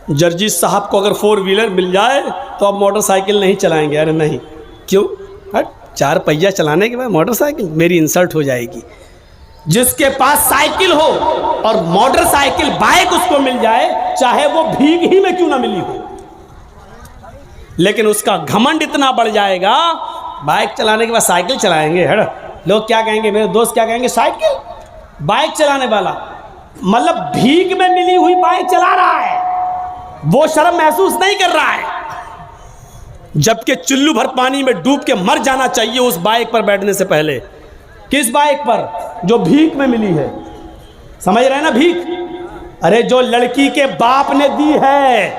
جرجیت صاحب کو اگر 4 ویلر مل جائے تو اب موٹر سائیکل نہیں چلائیں گے. ارے نہیں, کیوں؟ 4 پہیہ چلانے کے بعد موٹر سائیکل, میری انسلٹ ہو جائے گی. جس کے پاس سائیکل ہو اور موٹر سائیکل بائک اس کو مل جائے, چاہے وہ بھیگ ہی میں کیوں نہ ملی ہو, لیکن اس کا گھمنڈ اتنا بڑھ جائے گا, بائک چلانے کے بعد سائیکل چلائیں گے. لوگ کیا کہیں گے, میرے دوست کیا کہیں گے, سائیکل بائک چلانے والا, مطلب بھیگ میں ملی ہوئی بائک چلا رہا ہے, وہ شرم محسوس نہیں کر رہا ہے, جبکہ چلو بھر پانی میں ڈوب کے مر جانا چاہیے اس بائک پر بیٹھنے سے پہلے. کس بائک پر؟ جو بھیک میں ملی ہے. سمجھ رہے ہیں نا بھیک؟ ارے جو لڑکی کے باپ نے دی ہے,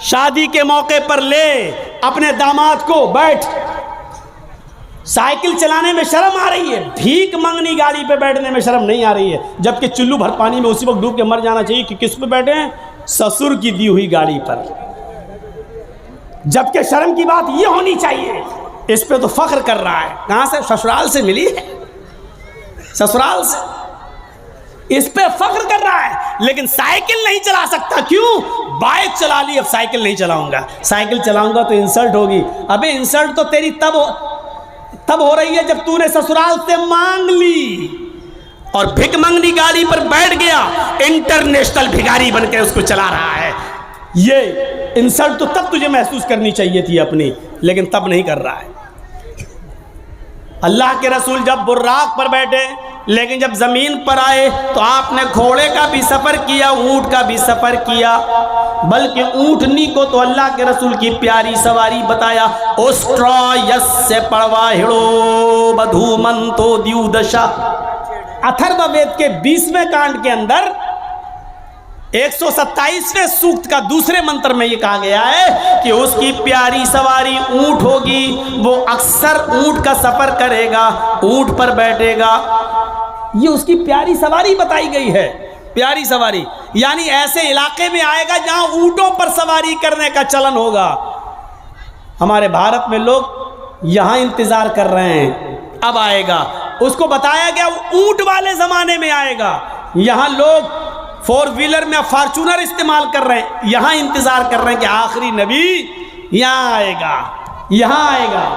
شادی کے موقع پر لے اپنے داماد کو, بیٹھ. سائیکل چلانے میں شرم آ رہی ہے, بھیک منگنی گاڑی پہ بیٹھنے میں شرم نہیں آ رہی ہے, جبکہ چلو بھر پانی میں اسی وقت ڈوب کے مر جانا چاہیے کہ کس پہ بیٹھے ہیں, سسر کی دی ہوئی گاڑی پر. جبکہ شرم کی بات یہ ہونی چاہیے, اس پہ تو فخر کر رہا ہے. کہاں سے؟ سسرال سے ملی ہے, سسرال سے, اس پہ فخر کر رہا ہے. لیکن سائیکل نہیں چلا سکتا, کیوں؟ بائک چلا لی, اب سائیکل نہیں چلاؤں گا. سائیکل چلاؤں گا تو انسلٹ ہوگی. ابے انسلٹ تو تیری تب ہو رہی ہے جب تو نے سسرال سے مانگ لی اور بھک منگنی گاڑی پر بیٹھ گیا, انٹرنیشنل بھکاری بن کے اس کو چلا رہا ہے. یہ انسلٹ تو تب تجھے محسوس کرنی چاہیے تھی اپنی, لیکن تب نہیں کر رہا ہے. اللہ کے رسول جب براق پر بیٹھے, لیکن جب زمین پر آئے تو آپ نے گھوڑے کا بھی سفر کیا, اونٹ کا بھی سفر کیا, بلکہ اونٹنی کو تو اللہ کے رسول کی پیاری سواری بتایا. اوسٹرا یس سے پڑوا ہڑو بدھو من تو دیو دشا. اتھرو وید کے 20ویں کانڈ کے اندر 127ویں سوکت کا دوسرے منتر میں یہ کہا گیا ہے کہ اس کی پیاری سواری اونٹ ہوگی, وہ اکثر اونٹ کا سفر کرے گا, اونٹ پر بیٹھے گا. یہ اس کی پیاری سواری بتائی گئی ہے. پیاری سواری یعنی ایسے علاقے میں آئے گا جہاں اونٹوں پر سواری کرنے کا چلن ہوگا. ہمارے بھارت میں لوگ یہاں انتظار کر رہے ہیں, اب آئے گا. اس کو بتایا گیا اونٹ والے زمانے میں آئے گا. یہاں لوگ 4 ویلر میں فارچونر استعمال کر رہے ہیں, یہاں انتظار کر رہے ہیں کہ آخری نبی یہاں آئے گا, یہاں آئے گا.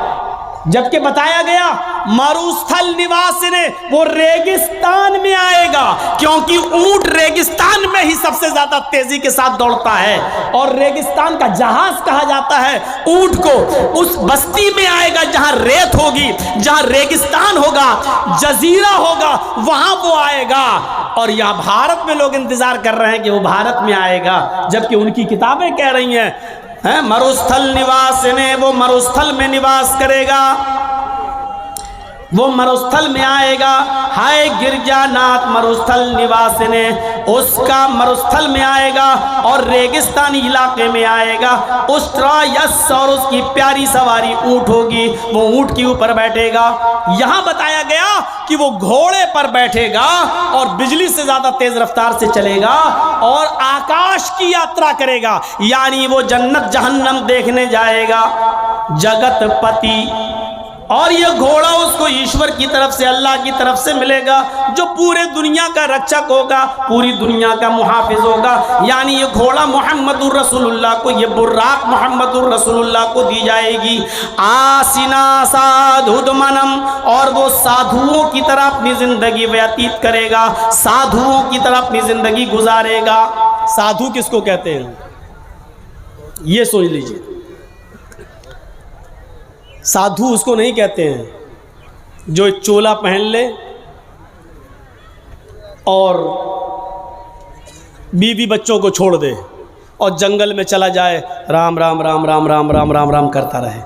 جبکہ بتایا گیا مروستھل نواس نے, وہ ریگستان میں آئے گا, کیونکہ اونٹ ریگستان میں ہی سب سے زیادہ تیزی کے ساتھ دوڑتا ہے, اور ریگستان کا جہاز کہا جاتا ہے اونٹ کو. اس بستی میں آئے گا جہاں ریت ہوگی, جہاں ریگستان ہوگا, جزیرہ ہوگا, وہاں وہ آئے گا. اور یہاں بھارت میں لوگ انتظار کر رہے ہیں کہ وہ بھارت میں آئے گا, جبکہ ان کی کتابیں کہہ رہی ہیں مروستھل نواس نے, وہ مروستھل میں نواس کرے گا, وہ مروستھل میں آئے گا. ہائے گرجا ناتھ مروستھل نواس نے, اس کا مروستھل میں آئے گا اور ریگستانی علاقے میں آئے گا. اسٹرا یس, اور اس کی پیاری سواری اونٹ ہوگی, وہ اونٹ کے اوپر بیٹھے گا. یہاں بتایا گیا کہ وہ گھوڑے پر بیٹھے گا اور بجلی سے زیادہ تیز رفتار سے چلے گا اور آکاش کی یاترا کرے گا, یعنی وہ جنت جہنم دیکھنے جائے گا. جگت پتی, اور یہ گھوڑا اس کو ایشور کی طرف سے, اللہ کی طرف سے ملے گا, جو پورے دنیا کا رکشک ہوگا, پوری دنیا کا محافظ ہوگا. یعنی یہ گھوڑا محمد الرسول اللہ کو, یہ براق محمد الرسول اللہ کو دی جائے گی. آسنا سادھو منم, اور وہ سادھوؤں کی طرح اپنی زندگی ویتیت کرے گا, سادھوؤں کی طرح اپنی زندگی گزارے گا. سادھو کس کو کہتے ہیں یہ سوچ لیجئے. سادھو اس کو نہیں کہتے ہیں جو چولا پہن لے اور بیوی بچوں کو چھوڑ دے اور جنگل میں چلا جائے, رام رام رام رام رام رام رام رام کرتا رہے.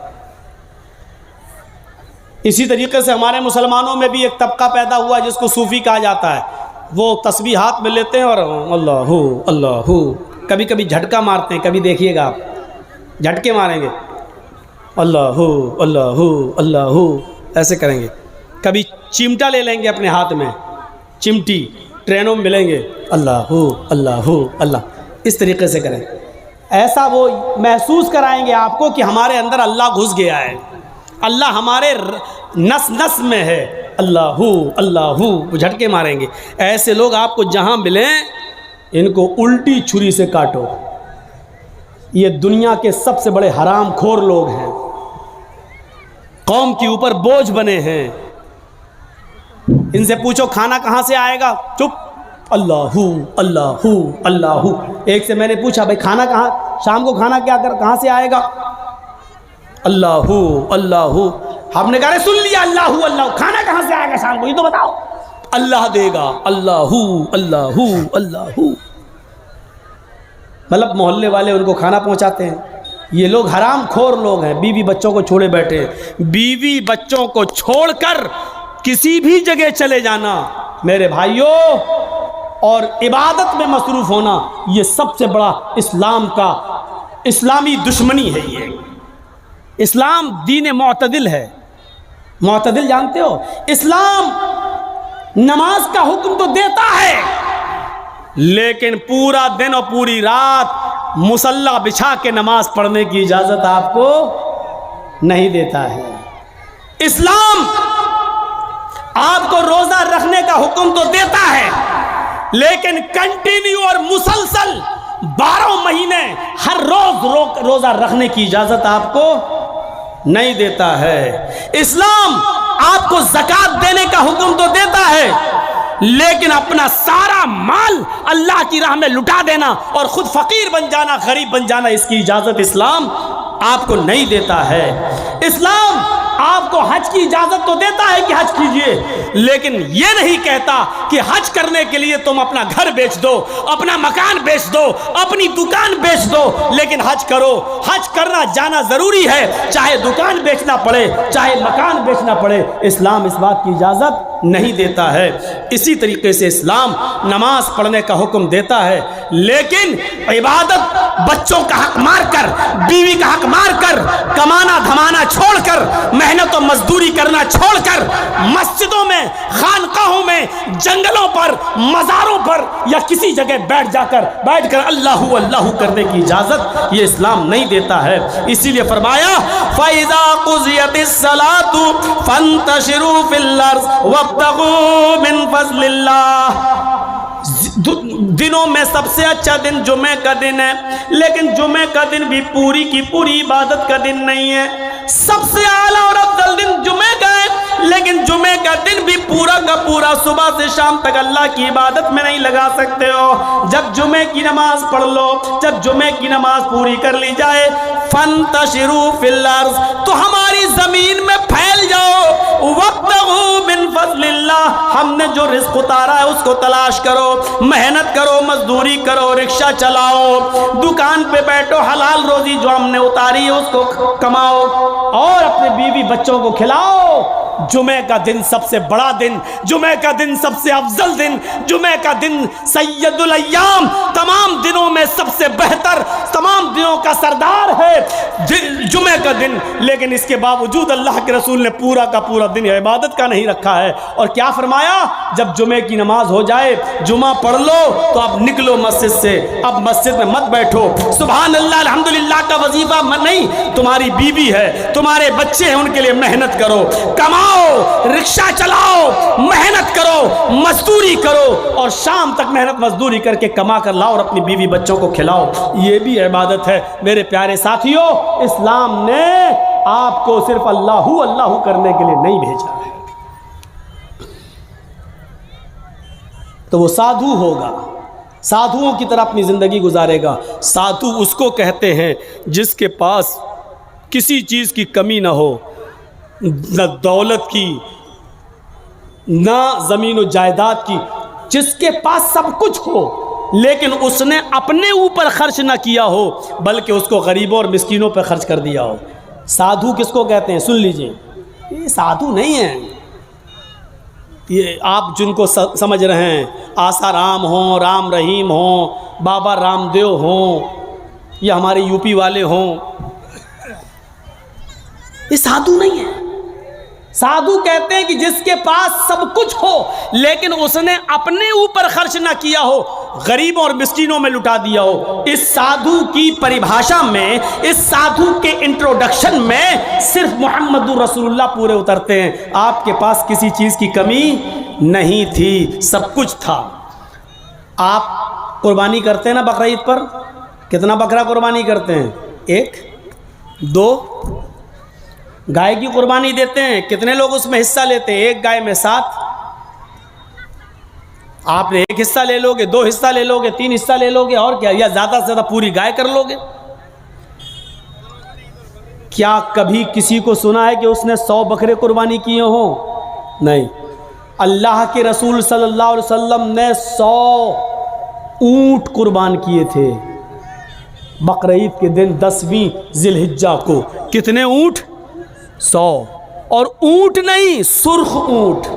اسی طریقے سے ہمارے مسلمانوں میں بھی ایک طبقہ پیدا ہوا جس کو صوفی کہا جاتا ہے. وہ تسبیح ہاتھ میں لیتے ہیں اور اللہ ہو اللہ ہو, کبھی کبھی جھٹکا مارتے ہیں, کبھی دیکھیے گا آپ جھٹکے ماریں گے, اللہ ہو اللہ ہو اللہ ہو, ایسے کریں گے. کبھی چمٹا لے لیں گے اپنے ہاتھ میں, چمٹی, ٹرینوں میں ملیں گے, اللہ ہو اللہ ہو اللہ, اس طریقے سے کریں. ایسا وہ محسوس کرائیں گے آپ کو کہ ہمارے اندر اللہ گھس گیا ہے, اللہ ہمارے نس نس میں ہے, اللہ ہو اللہ ہو, وہ جھٹکے ماریں گے. ایسے لوگ آپ کو جہاں ملیں ان کو الٹی چھری سے کاٹو. یہ دنیا کے سب سے بڑے حرام خور لوگ ہیں, قوم کے اوپر بوجھ بنے ہیں. ان سے پوچھو کھانا کہاں سے آئے گا, چپ, اللہ اللہ اللہ. ایک سے میں نے پوچھا بھائی کھانا کہاں, شام کو کھانا کہاں سے آئے گا, اللہ اللہ. ہم نے کہا سن لیا اللہ اللہ, کھانا کہاں سے آئے گا شام کو یہ تو بتاؤ. اللہ دے گا, اللہ اللہ اللہ. مطلب محلے والے ان کو کھانا پہنچاتے ہیں. یہ لوگ حرام خور لوگ ہیں, بیوی بچوں کو چھوڑے بیٹھے ہیں. بیوی بچوں کو چھوڑ کر کسی بھی جگہ چلے جانا میرے بھائیوں, اور عبادت میں مصروف ہونا, یہ سب سے بڑا اسلامی دشمنی ہے. یہ اسلام دین معتدل ہے. معتدل جانتے ہو, اسلام نماز کا حکم تو دیتا ہے لیکن پورا دن اور پوری رات مصلی بچھا کے نماز پڑھنے کی اجازت آپ کو نہیں دیتا ہے. اسلام آپ کو روزہ رکھنے کا حکم تو دیتا ہے لیکن کنٹینیو اور مسلسل 12 مہینے ہر روز روزہ رکھنے کی اجازت آپ کو نہیں دیتا ہے. اسلام آپ کو زکوٰۃ دینے کا حکم تو دیتا ہے لیکن اپنا سارا مال اللہ کی راہ میں لٹا دینا اور خود فقیر بن جانا, غریب بن جانا, اس کی اجازت اسلام آپ کو نہیں دیتا ہے. اسلام آپ کو حج کی اجازت تو دیتا ہے کہ حج کیجئے, لیکن یہ نہیں کہتا کہ حج کرنے کے لیے تم اپنا گھر بیچ دو, اپنا مکان بیچ دو, اپنی دکان بیچ دو, لیکن حج کرو. حج کرنا جانا ضروری ہے, چاہے دکان بیچنا پڑے چاہے مکان بیچنا پڑے. اسلام اس بات کی اجازت نہیں دیتا ہے. اسی طریقے سے اسلام نماز پڑھنے کا حکم دیتا ہے لیکن عبادت بچوں کا حق مار کر, بیوی کا حق مار کر, کمانا دھمانا چھوڑ کر, محنت و مزدوری کرنا چھوڑ کر مسجدوں میں, خانقاہوں میں, جنگلوں پر, مزاروں پر یا کسی جگہ بیٹھ کر اللہ اللہ کرنے کی اجازت یہ اسلام نہیں دیتا ہے. اسی لیے فرمایا فَإِذَا قُضِيَتِ الصَّلَاةُ فَانْتَشِرُوا فِي الْأَرْضِ وَابْتَغُوا مِنْ فَضْلِ اللَّهِ. دنوں میں سب سے اچھا دن جمعہ کا دن ہے لیکن جمعہ کا دن بھی پوری کی پوری عبادت کا دن نہیں ہے. سب سے اعلیٰ اور افضل دن جمعہ کا ہے لیکن جمعہ کا دن بھی پورا کا پورا صبح سے شام تک اللہ کی عبادت میں نہیں لگا سکتے ہو. جب جمعہ کی نماز پڑھ لو, جب جمعہ کی نماز پوری کر لی جائے, فَانْتَشِرُوا فِي الْأَرْضِ, تو ہماری زمین میں پھیل جاؤ. وَابْتَغُوا مِنْ فَضْلِ اللَّهِ, ہم نے جو رزق اتارا ہے اس کو تلاش کرو, محنت کرو, مزدوری کرو, رکشہ چلاؤ, دکان پہ بیٹھو, حلال روزی جو ہم نے اتاری ہے اس کو کماؤ اور اپنے بیوی بچوں کو کھلاؤ. جمعہ کا دن سب سے بڑا دن, جمعہ کا دن سب سے افضل دن, جمعہ کا دن سید الایام, تمام دنوں میں سب سے بہتر, تمام دنوں کا سردار ہے جمعہ کا دن. لیکن اس کے باوجود اللہ کے رسول نے پورا کا پورا دن عبادت کا نہیں رکھا ہے. اور کیا فرمایا, جب جمعہ کی نماز ہو جائے, جمعہ پڑھ لو تو اب نکلو مسجد سے, اب مسجد میں مت بیٹھو. سبحان اللہ الحمدللہ کا وظیفہ نہیں, تمہاری بیوی ہے, تمہارے بچے ہیں, ان کے لیے محنت کرو, کماؤ, رکشہ چلاؤ, محنت کرو, مزدوری کرو اور شام تک محنت مزدوری کر کے کما کر لاؤ اور اپنی بیوی بچوں کو کھلاؤ. یہ بھی عبادت ہے. میرے پیارے ساتھیوں, اسلام نے آپ کو صرف اللہ اللہ کرنے کے لیے نہیں بھیجا ہے. تو وہ سادھو ہوگا, سادھوؤں کی طرح اپنی زندگی گزارے گا. سادھو اس کو کہتے ہیں جس کے پاس کسی چیز کی کمی نہ ہو, نہ دولت کی, نہ زمین و جائیداد کی, جس کے پاس سب کچھ ہو لیکن اس نے اپنے اوپر خرچ نہ کیا ہو بلکہ اس کو غریبوں اور مسکینوں پہ خرچ کر دیا ہو. سادھو کس کو کہتے ہیں, سن لیجئے, یہ سادھو نہیں ہیں. یہ آپ جن کو سمجھ رہے ہیں, آسا رام ہوں, رام رحیم ہوں, بابا رام دیو ہوں, یا ہمارے یو پی والے ہوں, یہ سادھو نہیں ہے. سادھو کہتے ہیں کہ جس کے پاس سب کچھ ہو لیکن اس نے اپنے اوپر خرچ نہ کیا ہو, غریبوں اور مسکینوں میں لٹا دیا ہو. اس سادھو کی پریبھاشا میں, اس سادھو کے انٹروڈکشن میں صرف محمد رسول اللہ پورے اترتے ہیں. آپ کے پاس کسی چیز کی کمی نہیں تھی, سب کچھ تھا. آپ قربانی کرتے ہیں نا بقرعید پر؟ کتنا بکرا قربانی کرتے ہیں؟ 1 2 گائے کی قربانی دیتے ہیں، کتنے لوگ اس میں حصہ لیتے ہیں؟ 1 گائے میں 7۔ آپ نے 1 حصہ لے لو گے، 2 حصہ لے لو گے، 3 حصہ لے لو گے، اور کیا، یا زیادہ سے زیادہ پوری گائے کر لو گے۔ کیا کبھی کسی کو سنا ہے کہ اس نے 100 بکرے قربانی کیے ہوں؟ نہیں۔ اللہ کے رسول صلی اللہ علیہ وسلم نے 100 اونٹ قربان کیے تھے بقرعید کے دن 10ویں ذی الحجہ کو۔ کتنے اونٹ؟ 100۔ اور اونٹ نہیں، سرخ اونٹ۔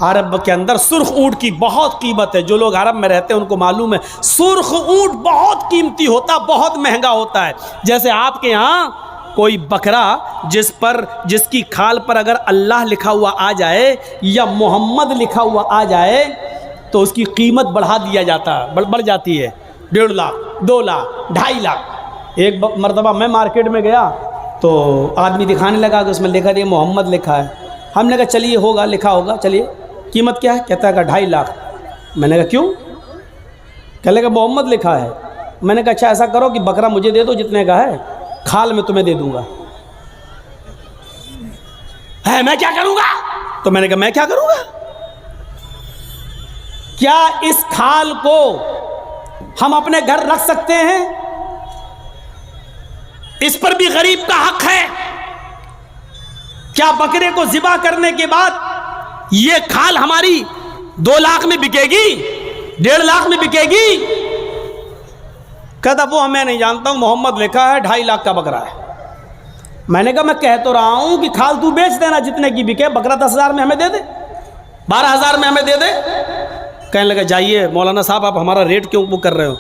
عرب کے اندر سرخ اونٹ کی بہت قیمت ہے، جو لوگ عرب میں رہتے ہیں ان کو معلوم ہے، سرخ اونٹ بہت قیمتی ہوتا، بہت مہنگا ہوتا ہے۔ جیسے آپ کے ہاں کوئی بکرا جس کی کھال پر اگر اللہ لکھا ہوا آ جائے یا محمد لکھا ہوا آ جائے تو اس کی قیمت بڑھا دیا جاتا ہے، بڑھ جاتی ہے، 1.5 لاکھ 2 لاکھ 2.5 لاکھ۔ ایک مرتبہ میں مارکیٹ میں گیا تو آدمی دکھانے لگا کہ اس میں لکھا ہے محمد لکھا ہے۔ ہم نے کہا چلیے ہوگا، لکھا ہوگا، چلیے قیمت کیا ہے؟ کہتا ہے کہ 2.5 لاکھ۔ میں نے کہا کیوں؟ کہنے لگا محمد لکھا ہے۔ میں نے کہا اچھا ایسا کرو کہ بکرا مجھے دے دو جتنے کا ہے، کھال میں تمہیں دے دوں گا۔ ہے میں کیا کروں گا؟ تو میں نے کہا میں کیا کروں گا؟ کیا اس کھال کو ہم اپنے گھر رکھ سکتے ہیں؟ اس پر بھی غریب کا حق ہے۔ کیا بکرے کو ذبح کرنے کے بعد یہ کھال ہماری 2 لاکھ میں بکے گی، 1.5 لاکھ میں بکے گی؟ کہتا وہ میں نہیں جانتا ہوں، محمد لکھا ہے، 2.5 لاکھ کا بکرا ہے۔ میں نے کہا میں کہہ تو رہا ہوں کہ کھال تو بیچ دینا جتنے کی بکے، بکرا 10,000 میں ہمیں دے دے، 12,000 میں ہمیں دے دے۔ کہنے لگا جائیے مولانا صاحب آپ ہمارا ریٹ کیوں کر رہے ہو؟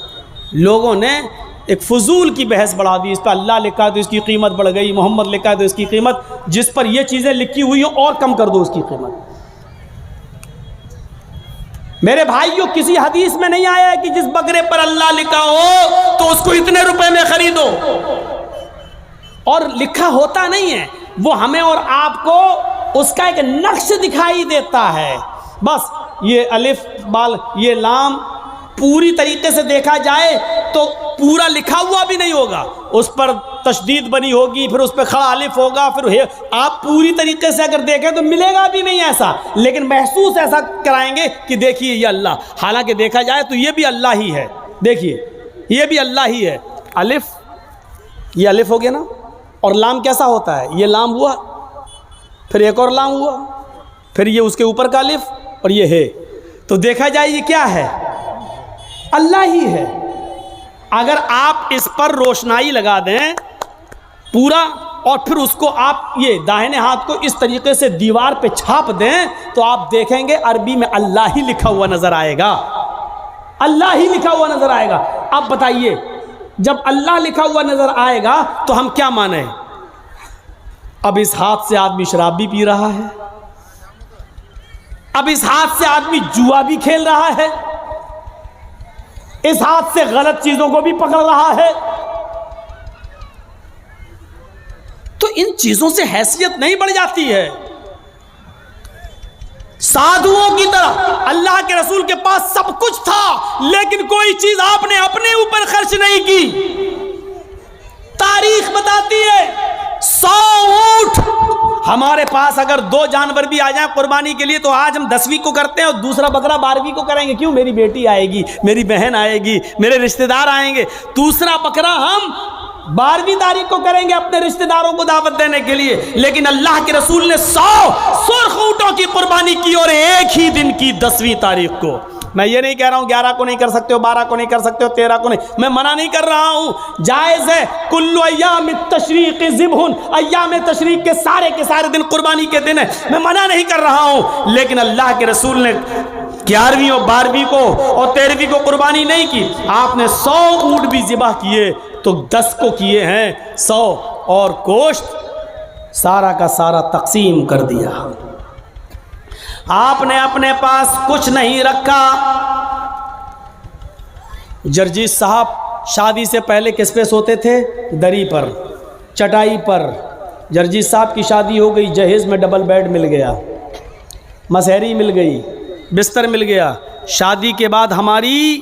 لوگوں نے ایک فضول کی بحث بڑھا دی، اس پہ اللہ لکھا ہے تو اس کی قیمت بڑھ گئی، محمد لکھا ہے تو اس کی قیمت، جس پر یہ چیزیں لکھی ہوئی ہیں اور کم کر دو اس کی قیمت۔ میرے بھائیوں کسی حدیث میں نہیں آیا ہے کہ جس بکرے پر اللہ لکھا ہو تو اس کو اتنے روپے میں خریدو، اور لکھا ہوتا نہیں ہے، وہ ہمیں اور آپ کو اس کا ایک نقش دکھائی دیتا ہے بس۔ یہ الف بال یہ لام پوری طریقے سے دیکھا جائے تو پورا لکھا ہوا بھی نہیں ہوگا، اس پر تشدید بنی ہوگی، پھر اس پہ کھڑا الف ہوگا، پھر آپ پوری طریقے سے اگر دیکھیں تو ملے گا بھی نہیں ایسا، لیکن محسوس ایسا کرائیں گے کہ دیکھیے یہ اللہ، حالانکہ دیکھا جائے تو یہ بھی اللہ ہی ہے۔ دیکھیے یہ بھی اللہ ہی ہے۔ الف، یہ الف ہو گیا نا، اور لام کیسا ہوتا ہے؟ یہ لام ہوا، پھر ایک اور لام ہوا، پھر یہ اس کے اوپر کا الف، اور یہ ہے، تو دیکھا جائے یہ کیا ہے؟ اللہ ہی ہے۔ اگر آپ اس پر روشنائی لگا دیں پورا، اور پھر اس کو آپ یہ داہنے ہاتھ کو اس طریقے سے دیوار پہ چھاپ دیں تو آپ دیکھیں گے عربی میں اللہ ہی لکھا ہوا نظر آئے گا، اللہ ہی لکھا ہوا نظر آئے گا۔ اب بتائیے جب اللہ لکھا ہوا نظر آئے گا تو ہم کیا مانیں؟ اب اس ہاتھ سے آدمی شراب بھی پی رہا ہے، اب اس ہاتھ سے آدمی جوا بھی کھیل رہا ہے، اس ہاتھ سے غلط چیزوں کو بھی پکڑ رہا ہے، تو ان چیزوں سے حیثیت نہیں بڑھ جاتی ہے؟ سادھوؤں کی طرح اللہ کے رسول کے پاس سب کچھ تھا لیکن کوئی چیز آپ نے اپنے اوپر خرچ نہیں کی۔ تاریخ بتاتی ہے 100 اونٹ ہمارے پاس اگر 2 جانور بھی آ جائیں قربانی کے لیے تو آج ہم 10ویں کو کرتے ہیں اور دوسرا بکرا 12ویں کو کریں گے۔ کیوں؟ میری بیٹی آئے گی، میری بہن آئے گی، میرے رشتہ دار آئیں گے، دوسرا بکرا ہم 12ویں تاریخ کو کریں گے اپنے رشتہ داروں کو دعوت دینے کے لیے۔ لیکن اللہ کے رسول نے 100 سرخ اونٹوں کی قربانی کی اور ایک ہی دن کی 10ویں تاریخ کو۔ میں یہ نہیں کہہ رہا ہوں 11 کو نہیں کر سکتے ہو، 12 کو نہیں کر سکتے ہو، 13 کو نہیں، میں منع نہیں کر رہا ہوں، جائز ہے۔ کل ایام التشریق ذبح، ایام تشریق کے سارے دن قربانی کے دن ہے، میں منع نہیں کر رہا ہوں، لیکن اللہ کے رسول نے 11ویں اور 12ویں کو اور 13ویں کو قربانی نہیں کی، آپ نے 100 اونٹ بھی ذبح کیے تو 10 کو کیے ہیں 100، اور گوشت سارا کا سارا تقسیم کر دیا۔ آپ نے اپنے پاس کچھ نہیں رکھا۔ جرجیت صاحب شادی سے پہلے کس پہ سوتے تھے؟ دری پر، چٹائی پر۔ جرجیت صاحب کی شادی ہو گئی، جہیز میں ڈبل بیڈ مل گیا، مسہری مل گئی، بستر مل گیا۔ شادی کے بعد ہماری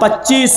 25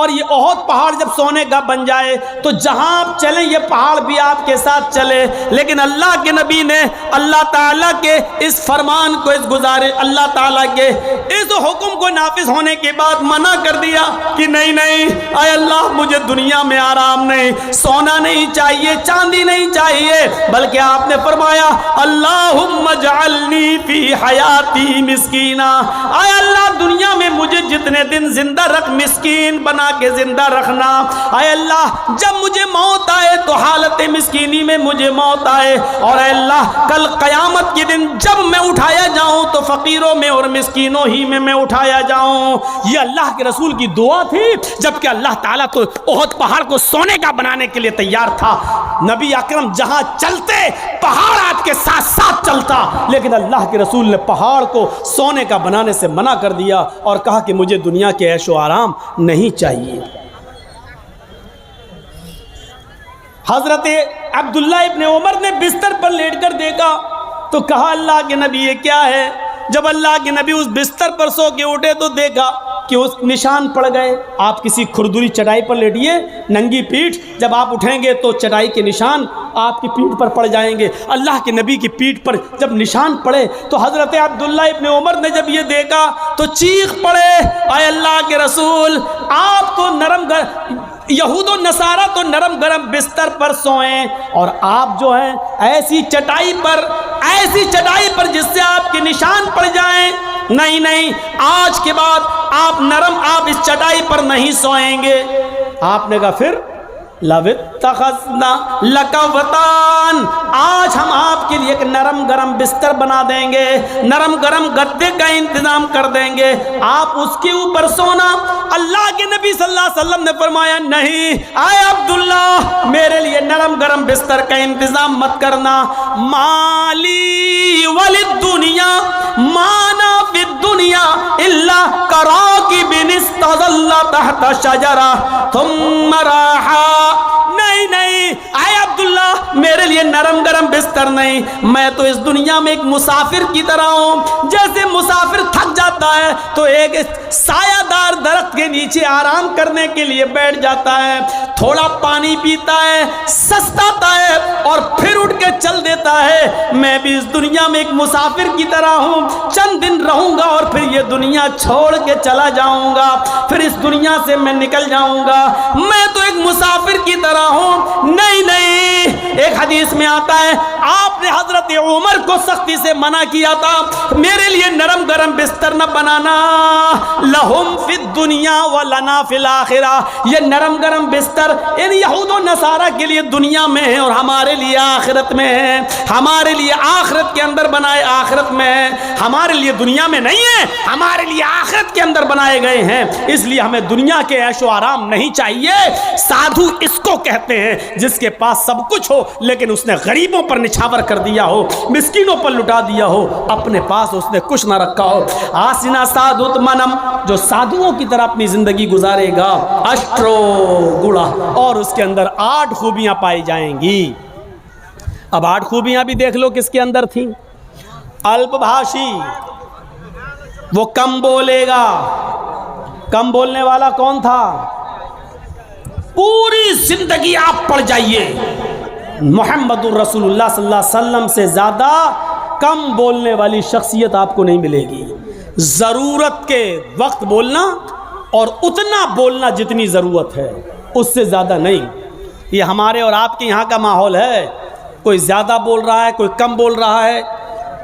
اور یہ احد پہاڑ جب سونے کا بن جائے تو جہاں آپ چلیں یہ پہاڑ بھی آپ کے ساتھ چلے. لیکن اللہ کے نبی نے اللہ تعالیٰ کے اس فرمان کو، اس گزارش، اللہ تعالیٰ کے اس حکم کو نافذ ہونے کے بعد منع کر دیا کہ نہیں نہیں اے اللہ مجھے دنیا میں آرام نہیں، سونا نہیں چاہیے، چاندی نہیں چاہیے، بلکہ آپ نے فرمایا اللہم اجعلنی فی حیاتی مسکینا، اے اللہ دنیا میں مجھے جتنے دن زندہ رکھ، مسکین بنا کے زندہ رکھنا. اے اللہ جب مجھے موت آئے تو حالت مسکینی میں مجھے موت آئے، اور اے اللہ کل قیامت کے دن جب میں اٹھایا جاؤں تو فقیروں میں اور مسکینوں ہی میں اٹھایا جاؤں. یہ اللہ کے رسول کی دعا تھی، جبکہ اللہ تعالیٰ تو احد پہاڑ کو سونے کا بنانے کے لیے تیار تھا. نبی اکرم جہاں چلتے پہاڑ آپ کے ساتھ ساتھ چلتا، لیکن اللہ کے رسول نے پہاڑ کو سونے کا بنانے سے منع کر دیا اور کہا کہ مجھے دنیا کے عیش و آرام نہیں چاہیے. حضرت عبداللہ ابن عمر نے بستر پر لیٹ کر دیکھا تو کہا اللہ کے نبی یہ کیا ہے؟ جب اللہ کے نبی اس بستر پر سو کے اٹھے تو دیکھا کہ اس نشان پڑ گئے. آپ کسی کھردری چٹائی پر لیٹیے، ننگی پیٹھ، جب آپ اٹھیں گے تو چٹائی کے نشان آپ کی پیٹھ پر پڑ جائیں گے. اللہ کے نبی کی پیٹھ پر جب نشان پڑے تو حضرت عبداللہ ابن عمر نے جب یہ دیکھا تو چیخ پڑے اے اللہ کے رسول آپ تو یہود و نصارہ تو نرم گرم بستر پر سوئیں، اور آپ جو ہیں ایسی چٹائی پر جس سے آپ کے نشان پڑ جائیں. نہیں نہیں، آج کے بعد آپ اس چٹائی پر نہیں سوئیں گے. آپ نے کہا پھر لَوِتَّخَذْنَا لَكَ وَطَانٍ، آج ہم آپ کے لیے ایک نرم گرم بستر بنا دیں گے، نرم گرم گدے کا انتظام کر دیں گے، آپ اس کے اوپر سونا. اللہ کے نبی صلی اللہ علیہ وسلم نے فرمایا نہیں اے عبداللہ میرے لیے نرم گرم بستر کا انتظام مت کرنا. مالی وللدنیا مانا فی الدنیا الا کراکب استظل تحت شجرہ ثم راحا. نہیں اے عبداللہ میرے لیے نرم گرم بستر نہیں، میں تو اس دنیا میں ایک مسافر کی طرح ہوں. جیسے مسافر تھک جاتا ہے تو ایک سایہ دار درخت کے نیچے آرام کرنے کے لیے بیٹھ جاتا ہے، تھوڑا پانی پیتا ہے، سستاتا ہے اور پھر اٹھ کے چل دیتا ہے. میں بھی اس دنیا میں ایک مسافر کی طرح ہوں، چند دن رہوں گا اور پھر یہ دنیا چھوڑ کے چلا جاؤں گا، پھر اس دنیا سے میں نکل جاؤں گا. میں تو ایک مسافر کی طرح ہوں. نہیں، ایک حدیث میں آتا ہے آپ نے حضرت عمر کو سختی سے منع کیا تھا میرے لیے نرم گرم بستر نہ بنانا. لہم فی الدنیا ولنا فی الاخرہ، یہ نرم گرم بستر ان یہود و نصارہ کے لیے دنیا میں ہے اور ہمارے لیے آخرت میں ہے. ہمارے لیے آخرت کے اندر بنائے، آخرت میں ہے، ہمارے لیے دنیا میں نہیں ہے، ہمارے لیے آخرت کے اندر بنائے گئے ہیں. اس لیے ہمیں دنیا کے عیش و آرام نہیں چاہیے. سادھو اس کو کہتے ہیں جس کے پاس سب کچھ ہو لیکن اس نے غریبوں پر نچھاور کر دیا ہو، مسکینوں پر لٹا دیا ہو، اپنے پاس اس نے کچھ نہ رکھا ہو. آسنا سادھوت منم، جو سادھوؤں کی طرح اپنی زندگی گزارے گا، اشٹرو گڑا، اور اس کے اندر 8 خوبیاں پائی جائیں گی. اب 8 خوبیاں بھی دیکھ لو کس کے اندر تھیں. الپ بھاشی، وہ کم بولے گا. کم بولنے والا کون تھا؟ پوری زندگی آپ پڑھ جائیے محمد الرسول اللہ صلی اللہ علیہ وسلم سے زیادہ کم بولنے والی شخصیت آپ کو نہیں ملے گی. ضرورت کے وقت بولنا اور اتنا بولنا جتنی ضرورت ہے، اس سے زیادہ نہیں. یہ ہمارے اور آپ کے یہاں کا ماحول ہے، کوئی زیادہ بول رہا ہے، کوئی کم بول رہا ہے.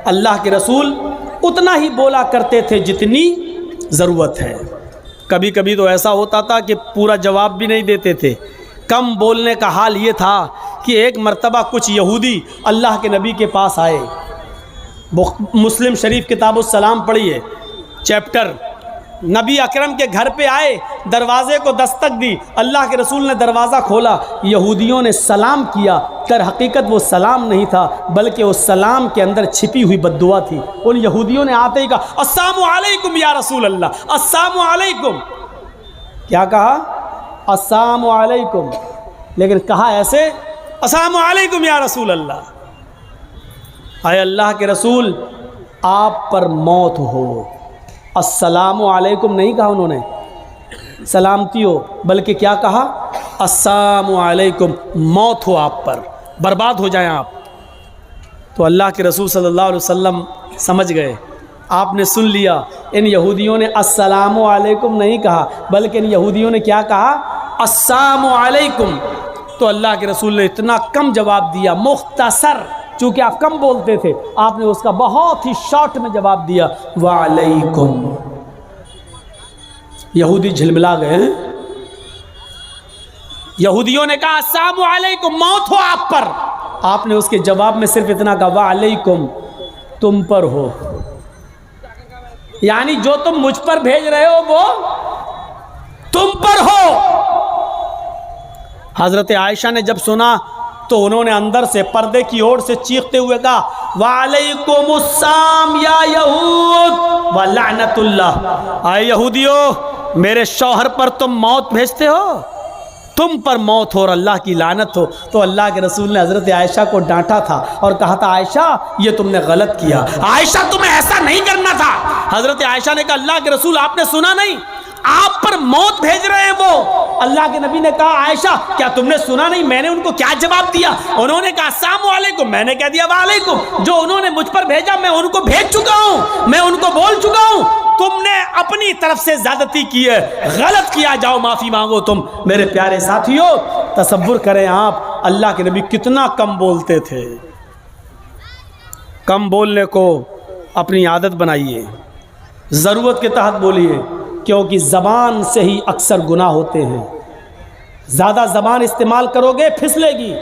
اللہ کے رسول اتنا ہی بولا کرتے تھے جتنی ضرورت ہے. کبھی کبھی تو ایسا ہوتا تھا کہ پورا جواب بھی نہیں دیتے تھے. کم بولنے کا حال یہ تھا کہ ایک مرتبہ کچھ یہودی اللہ کے نبی کے پاس آئے. مسلم شریف کتاب السلام پڑھیے چیپٹر. نبی اکرم کے گھر پہ آئے، دروازے کو دستک دی، اللہ کے رسول نے دروازہ کھولا، یہودیوں نے سلام کیا. در حقیقت وہ سلام نہیں تھا بلکہ اس سلام کے اندر چھپی ہوئی بد دعا تھی. ان یہودیوں نے آتے ہی کہا السلام علیکم یا رسول اللہ، السلام علیکم. کیا کہا؟ السلام علیکم، لیکن کہا ایسے السلام علیکم یا رسول اللہ. اے اللہ کے رسول آپ پر موت ہو. السلام علیکم نہیں کہا انہوں نے، سلامتی ہو، بلکہ کیا کہا؟ السلام علیکم، موت ہو آپ پر، برباد ہو جائیں آپ۔ تو اللہ کے رسول صلی اللہ علیہ وسلم سمجھ گئے، آپ نے سن لیا، ان یہودیوں نے السلام علیکم نہیں کہا، بلکہ ان یہودیوں نے کیا کہا؟ السلام علیکم۔ تو اللہ کے رسول نے اتنا کم جواب دیا، مختصر، چونکہ آپ کم بولتے تھے، آپ نے اس کا بہت ہی شارٹ میں جواب دیا، وعلیکم۔ یہودی جھلملا گئے ہیں۔ یہودیوں نے کہا السلام علیکم، موت ہو آپ پر، آپ نے اس کے جواب میں صرف اتنا کہا وعلیکم، تم پر ہو، یعنی جو تم مجھ پر بھیج رہے ہو وہ تم پر ہو۔ حضرت عائشہ نے جب سنا تو انہوں نے اندر سے پردے کی اوٹ سے چیختے ہوئے کہا وعلیکم السلام یا یہود ولعنت اللہ، اے یہودیو، میرے شوہر پر تم موت بھیجتے ہو، تم پر موت ہو اور اللہ کی لعنت ہو۔ تو اللہ کے رسول نے حضرت عائشہ کو ڈانٹا تھا اور کہا تھا عائشہ یہ تم نے غلط کیا، عائشہ تمہیں ایسا نہیں کرنا تھا۔ حضرت عائشہ نے کہا اللہ کے رسول آپ نے سنا نہیں، آپ پر موت بھیج رہے ہیں وہ۔ اللہ کے نبی نے کہا عائشہ کیا تم نے سنا نہیں میں نے ان کو کیا جواب دیا؟ انہوں نے کہا السلام علیکم، میں نے کہہ دیا وعلیکم، جو انہوں نے مجھ پر بھیجا میں ان کو بھیج چکا ہوں، میں ان کو بول چکا ہوں، تم نے اپنی طرف سے زیادتی کی ہے، غلط کیا، جاؤ معافی مانگو تم۔ میرے پیارے ساتھیو، تصور کریں آپ اللہ کے نبی کتنا کم بولتے تھے۔ کم بولنے کو اپنی عادت بنائیے، ضرورت کے تحت بولیے، کیونکہ زبان سے ہی اکثر گناہ ہوتے ہیں، زیادہ زبان استعمال کرو گے پھسلے گی۔